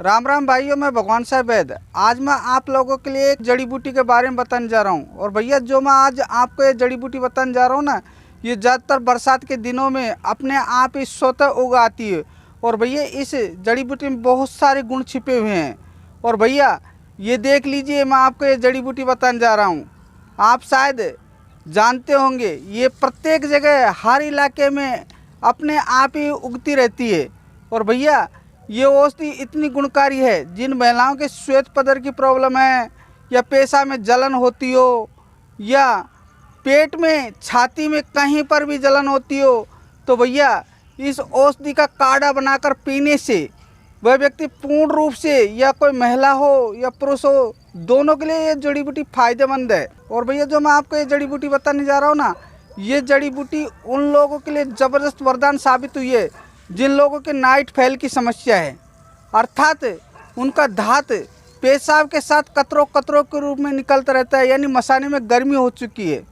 राम राम भाइयों, मैं भगवान साहब वैद्य। आज मैं आप लोगों के लिए एक जड़ी बूटी के बारे में बताने जा रहा हूँ। और भैया, जो मैं आज आपको ये जड़ी बूटी बताने जा रहा हूँ ना, ये ज़्यादातर बरसात के दिनों में अपने आप ही स्वतः उग आती है। और भैया, इस जड़ी बूटी में बहुत सारे गुण छिपे हुए हैं। और भैया, ये देख लीजिए, मैं आपको ये जड़ी बूटी बताने जा रहा हूँ। आप शायद जानते होंगे, ये प्रत्येक जगह हर इलाके में अपने आप ही उगती रहती है। और भैया, ये औषधि इतनी गुणकारी है, जिन महिलाओं के श्वेत पदर की प्रॉब्लम है, या पेशा में जलन होती हो, या पेट में छाती में कहीं पर भी जलन होती हो, तो भैया इस औषधि का काढ़ा बनाकर पीने से वह व्यक्ति पूर्ण रूप से, या कोई महिला हो या पुरुष हो, दोनों के लिए ये जड़ी बूटी फायदेमंद है। और भैया, जो मैं आपको ये जड़ी बूटी बताने जा रहा हूँ ना, ये जड़ी बूटी उन लोगों के लिए ज़बरदस्त वरदान साबित हुई है जिन लोगों के नाइट फेल की समस्या है, अर्थात उनका धात पेशाब के साथ कतरों कतरों के रूप में निकलता रहता है, यानी मसाने में गर्मी हो चुकी है।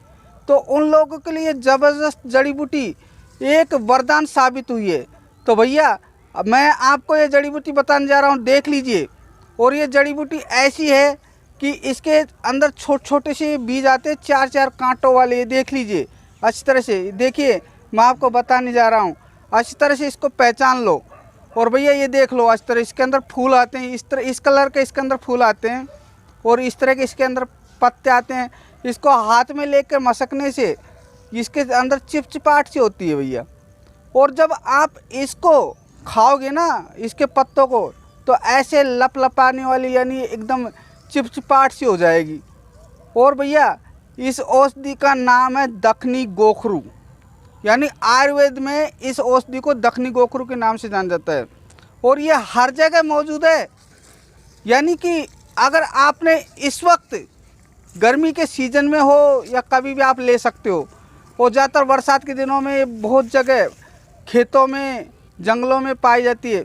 तो उन लोगों के लिए ज़बरदस्त जड़ी बूटी एक वरदान साबित हुई है। तो भैया, अब मैं आपको ये जड़ी बूटी बताने जा रहा हूँ, देख लीजिए। और ये जड़ी बूटी ऐसी है कि इसके अंदर छोटे छोटे से बीज आते हैं, 4-4 कांटों वाले। ये देख लीजिए अच्छी तरह से, देखिए मैं आपको बताने जा रहा हूँ, अच्छी तरह से इसको पहचान लो। और भैया, ये देख लो अच्छी तरह, इसके अंदर फूल आते हैं, इस तरह इस कलर के इसके अंदर फूल आते हैं, और इस तरह के इसके अंदर पत्ते आते हैं। इसको हाथ में लेकर मसकने से इसके अंदर चिपचिपाहट सी होती है भैया। और जब आप इसको खाओगे ना, इसके पत्तों को, तो ऐसे लपलपाने वाली, यानी एकदम चिपचिपाहट सी हो जाएगी। और भैया, इस औषधि का नाम है दक्षिणी गोखरू, यानी आयुर्वेद में इस औषधि को दक्षिणी गोखरू के नाम से जाना जाता है। और ये हर जगह मौजूद है, यानी कि अगर आपने इस वक्त गर्मी के सीज़न में हो या कभी भी आप ले सकते हो। और ज़्यादातर बरसात के दिनों में बहुत जगह खेतों में, जंगलों में पाई जाती है।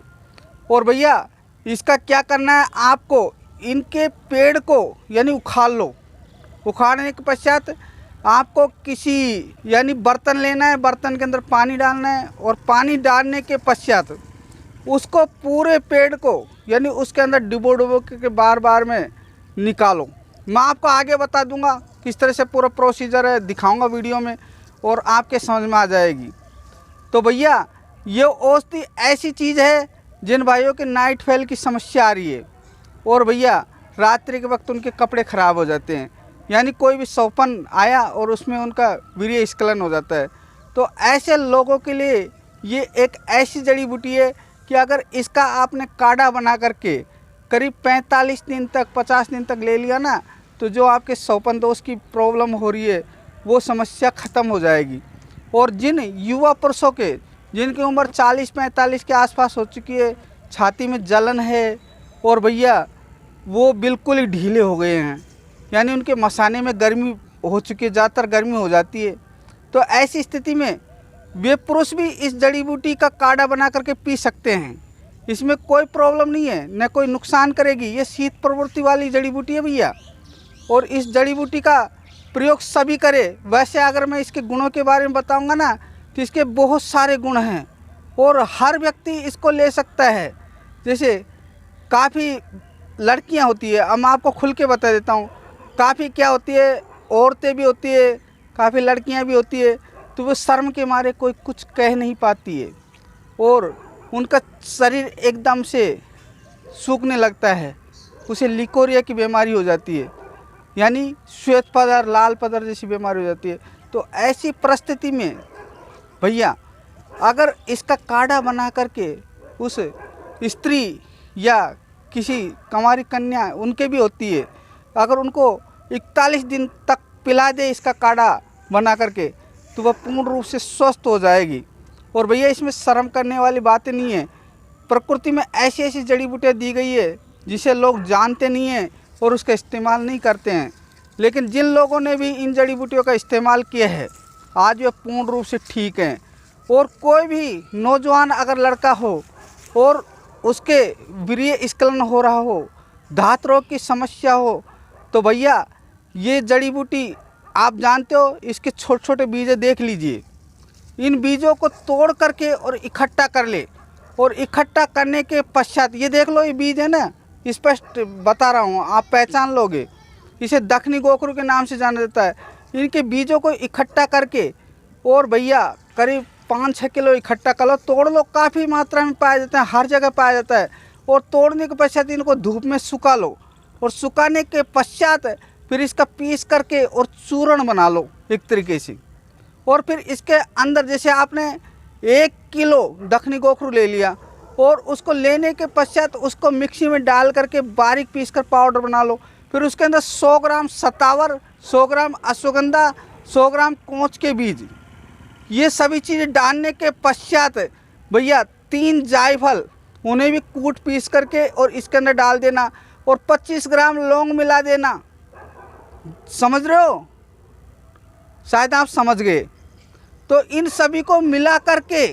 और भैया, इसका क्या करना है, आपको इनके पेड़ को यानी उखाड़ लो। उखाड़ने के पश्चात आपको किसी यानी बर्तन लेना है, बर्तन के अंदर पानी डालना है, और पानी डालने के पश्चात उसको पूरे पेड़ को यानी उसके अंदर डुबो के बार बार में निकालो। मैं आपको आगे बता दूंगा किस तरह से पूरा प्रोसीजर है, दिखाऊंगा वीडियो में, और आपके समझ में आ जाएगी। तो भैया, ये औषधि ऐसी चीज़ है जिन भाइयों के नाइट फेल की समस्या आ रही है, और भैया रात्रि के वक्त उनके कपड़े ख़राब हो जाते हैं, यानी कोई भी सौपन आया और उसमें उनका वीर्य स्खलन हो जाता है, तो ऐसे लोगों के लिए ये एक ऐसी जड़ी बूटी है कि अगर इसका आपने काढ़ा बना करके करीब 45 दिन तक, 50 दिन तक ले लिया ना, तो जो आपके सौपन दोष की प्रॉब्लम हो रही है वो समस्या ख़त्म हो जाएगी। और जिन युवा पुरुषों के, जिनकी उम्र 40-45 के आसपास हो चुकी है, छाती में जलन है, और भैया वो बिल्कुल ही ढीले हो गए हैं, यानी उनके मसाने में गर्मी हो चुकी है, ज़्यादातर गर्मी हो जाती है, तो ऐसी स्थिति में वे पुरुष भी इस जड़ी बूटी का काढ़ा बना करके पी सकते हैं। इसमें कोई प्रॉब्लम नहीं है, न कोई नुकसान करेगी। ये शीत प्रवृत्ति वाली जड़ी बूटी है भैया। और इस जड़ी बूटी का प्रयोग सभी करें। वैसे अगर मैं इसके गुणों के बारे में बताऊंगा ना, तो इसके बहुत सारे गुण हैं, और हर व्यक्ति इसको ले सकता है। जैसे काफ़ी लड़कियां होती है, अब मैं आपको खुल के बता देता हूँ, काफ़ी क्या होती है, औरतें भी होती है, काफ़ी लड़कियां भी होती है, तो वो शर्म के मारे कोई कुछ कह नहीं पाती है, और उनका शरीर एकदम से सूखने लगता है, उसे लिकोरिया की बीमारी हो जाती है, यानी श्वेत पदर, लाल पदर जैसी बीमारी हो जाती है। तो ऐसी परिस्थिति में भैया, अगर इसका काढ़ा बना करके उस स्त्री या किसी कुंवारी कन्या, उनके भी होती है, अगर उनको 41 दिन तक पिला दे इसका काढ़ा बना करके, तो वह पूर्ण रूप से स्वस्थ हो जाएगी। और भैया, इसमें शर्म करने वाली बातें नहीं है। प्रकृति में ऐसी ऐसी जड़ी बूटियाँ दी गई है जिसे लोग जानते नहीं हैं और उसका इस्तेमाल नहीं करते हैं, लेकिन जिन लोगों ने भी इन जड़ी बूटियों का इस्तेमाल किया है, आज वे पूर्ण रूप से ठीक हैं। और कोई भी नौजवान अगर लड़का हो और उसके वीर्य स्खलन हो रहा हो, धात रोग की समस्या हो, तो भैया ये जड़ी बूटी आप जानते हो, इसके छोटे छोटे बीज देख लीजिए। इन बीजों को तोड़ करके और इकट्ठा कर ले, और इकट्ठा करने के पश्चात ये देख लो, ये बीज है ना, स्पष्ट बता रहा हूँ, आप पहचान लोगे। इसे दक्षिणी गोखरू के नाम से जाना जाता है। इनके बीजों को इकट्ठा करके और भैया करीब 5-6 किलो इकट्ठा कर लो, तोड़ लो। काफ़ी मात्रा में पाया जाता है, हर जगह पाया जाता है। और तोड़ने के पश्चात इनको धूप में सुखा लो और सुखाने के पश्चात फिर इसका पीस करके और चूर्ण बना लो एक तरीके से। और फिर इसके अंदर जैसे आपने 1 किलो दक्षिणी गोखरू ले लिया और उसको लेने के पश्चात उसको मिक्सी में डाल करके बारीक पीस कर पाउडर बना लो। फिर उसके अंदर 100 ग्राम सतावर, 100 ग्राम अश्वगंधा, 100 ग्राम कोंच के बीज, ये सभी चीज़ें डालने के पश्चात भैया 3 जायफल, उन्हें भी कूट पीस करके और इसके अंदर डाल देना और 25 ग्राम लौंग मिला देना। समझ रहे हो? शायद आप समझ गए। तो इन सभी को मिला करके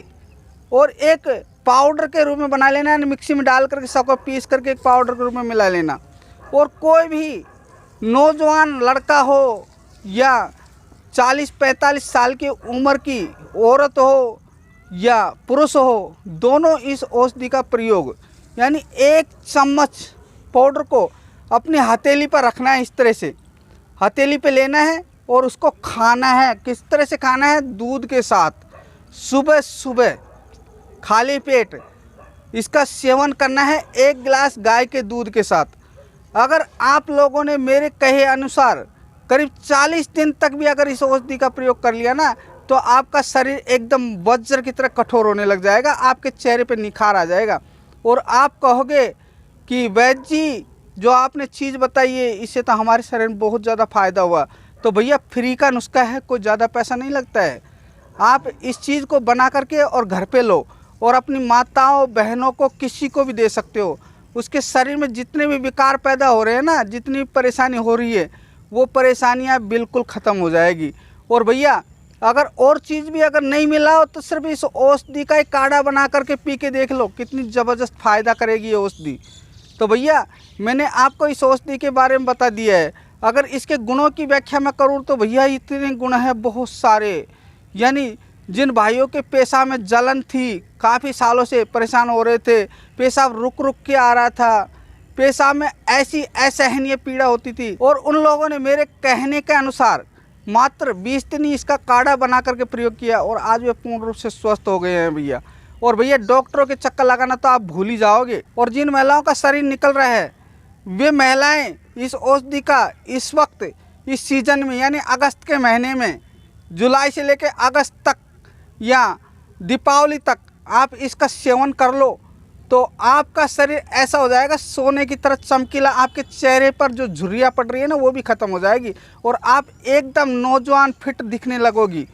और एक पाउडर के रूप में बना लेना, मिक्सी में डाल करके सबको पीस करके एक पाउडर के रूप में मिला लेना। और कोई भी नौजवान लड़का हो या 40-45 साल की उम्र की औरत हो या पुरुष हो, दोनों इस औषधि का प्रयोग, यानी 1 चम्मच पाउडर को अपनी हथेली पर रखना है। इस तरह से हथेली पे लेना है और उसको खाना है। किस तरह से खाना है? दूध के साथ, सुबह सुबह खाली पेट इसका सेवन करना है, 1 गिलास गाय के दूध के साथ। अगर आप लोगों ने मेरे कहे अनुसार करीब 40 दिन तक भी अगर इस औषधि का प्रयोग कर लिया ना, तो आपका शरीर एकदम वज्र की तरह कठोर होने लग जाएगा, आपके चेहरे पे निखार आ जाएगा और आप कहोगे कि वैद्य जी जो आपने चीज़ बताई है इससे तो हमारे शरीर में बहुत ज़्यादा फ़ायदा हुआ। तो भैया फ्री का नुस्खा है, कोई ज़्यादा पैसा नहीं लगता है। आप इस चीज़ को बना करके और घर पे लो और अपनी माताओं बहनों को किसी को भी दे सकते हो। उसके शरीर में जितने भी विकार पैदा हो रहे हैं ना, जितनी परेशानी हो रही है, वो परेशानियां बिल्कुल ख़त्म हो जाएगी। और भैया अगर और चीज़ भी अगर नहीं मिला हो तो सिर्फ इस औषधि का एक काढ़ा बना करके पी के देख लो, कितनी ज़बरदस्त फ़ायदा करेगी ये औषधि। तो भैया मैंने आपको इस औषधि के बारे में बता दिया है। अगर इसके गुणों की व्याख्या मैं करूँ तो भैया इतने गुण हैं बहुत सारे। यानी जिन भाइयों के पेशाब में जलन थी, काफ़ी सालों से परेशान हो रहे थे, पेशाब रुक रुक के आ रहा था, पेशाब में ऐसी असहनीय पीड़ा होती थी, और उन लोगों ने मेरे कहने के अनुसार मात्र 20 दिन ही इसका काढ़ा बना करके प्रयोग किया और आज वे पूर्ण रूप से स्वस्थ हो गए हैं भैया। और भैया डॉक्टरों के चक्कर लगाना तो आप भूल ही जाओगे। और जिन महिलाओं का शरीर निकल रहा है वे महिलाएं इस औषधि का इस वक्त इस सीजन में, यानी अगस्त के महीने में, जुलाई से लेकर अगस्त तक या दीपावली तक आप इसका सेवन कर लो तो आपका शरीर ऐसा हो जाएगा सोने की तरह चमकीला। आपके चेहरे पर जो झुर्रियाँ पड़ रही है ना वो भी ख़त्म हो जाएगी और आप एकदम नौजवान फिट दिखने लगोगी।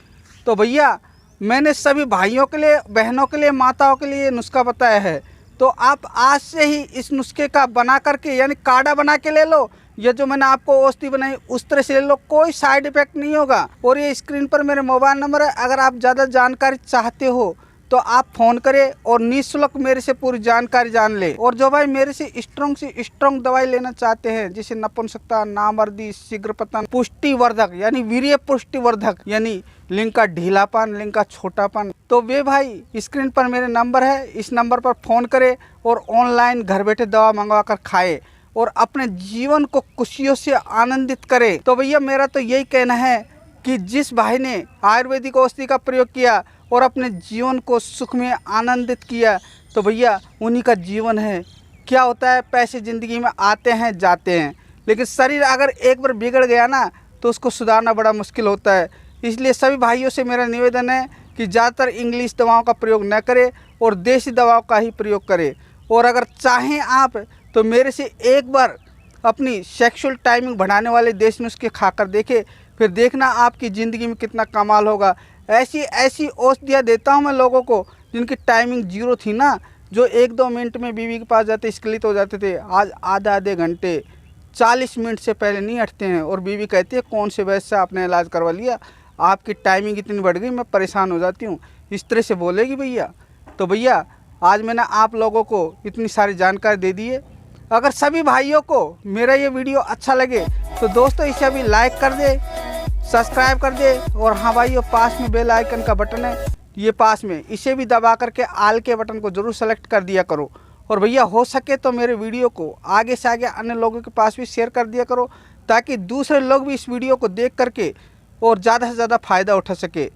तो भैया मैंने सभी भाइयों के लिए, बहनों के लिए, माताओं के लिए ये नुस्खा बताया है। तो आप आज से ही इस नुस्खे का बना करके, यानी काढ़ा बना के ले लो, या जो मैंने आपको औषधि बनाई उस तरह से ले लो, कोई साइड इफेक्ट नहीं होगा। और ये स्क्रीन पर मेरे मोबाइल नंबर है, अगर आप ज़्यादा जानकारी चाहते हो तो आप फ़ोन करें और निःशुल्क मेरे से पूरी जानकारी जान ले। और जो भाई मेरे से स्ट्रॉन्ग दवाई लेना चाहते हैं, जैसे नपुंसकता, नामर्दी, शीघ्र पतन, पुष्टिवर्धक यानी वीर्य पुष्टिवर्धक, यानी लिंग का ढीलापन, लिंग का छोटापन, तो वे भाई स्क्रीन पर मेरे नंबर है, इस नंबर पर फ़ोन करें और ऑनलाइन घर बैठे दवा मंगवा कर खाए और अपने जीवन को खुशियों से आनंदित करें। तो भैया मेरा तो यही कहना है कि जिस भाई ने आयुर्वेदिक औषधि का प्रयोग किया और अपने जीवन को सुख में आनंदित किया, तो भैया उन्हीं का जीवन है। क्या होता है, पैसे ज़िंदगी में आते हैं जाते हैं, लेकिन शरीर अगर एक बार बिगड़ गया ना तो उसको सुधारना बड़ा मुश्किल होता है। इसलिए सभी भाइयों से मेरा निवेदन है कि ज़्यादातर इंग्लिश दवाओं का प्रयोग न करें और देसी दवाओं का ही प्रयोग करें। और अगर चाहें आप तो मेरे से एक बार अपनी सेक्सुअल टाइमिंग बढ़ाने वाले देसी नुस्खे खाकर देखें, फिर देखना आपकी ज़िंदगी में कितना कमाल होगा। ऐसी ऐसी औषधियाँ देता हूँ मैं लोगों को जिनकी टाइमिंग 0 थी ना, जो 1-2 मिनट में बीवी के पास जाते स्खलित हो जाते थे, आज आधे घंटे 40 मिनट से पहले नहीं हटते हैं। और बीवी कहती है कौन से वैद्य से आपने इलाज करवा लिया, आपकी टाइमिंग इतनी बढ़ गई, मैं परेशान हो जाती हूँ, इस तरह से बोलेगी भैया। तो भैया आज मैंने आप लोगों को इतनी सारी जानकारी दे दी है। अगर सभी भाइयों को मेरा ये वीडियो अच्छा लगे तो दोस्तों इसे अभी लाइक कर दे, सब्सक्राइब कर दे, और हाँ भाइयों पास में बेल आइकन का बटन है ये पास में, इसे भी दबा करके आल के बटन को ज़रूर सेलेक्ट कर दिया करो। और भैया हो सके तो मेरे वीडियो को आगे से आगे अन्य लोगों के पास भी शेयर कर दिया करो, ताकि दूसरे लोग भी इस वीडियो को देख करके और ज़्यादा से ज़्यादा फ़ायदा उठा सके।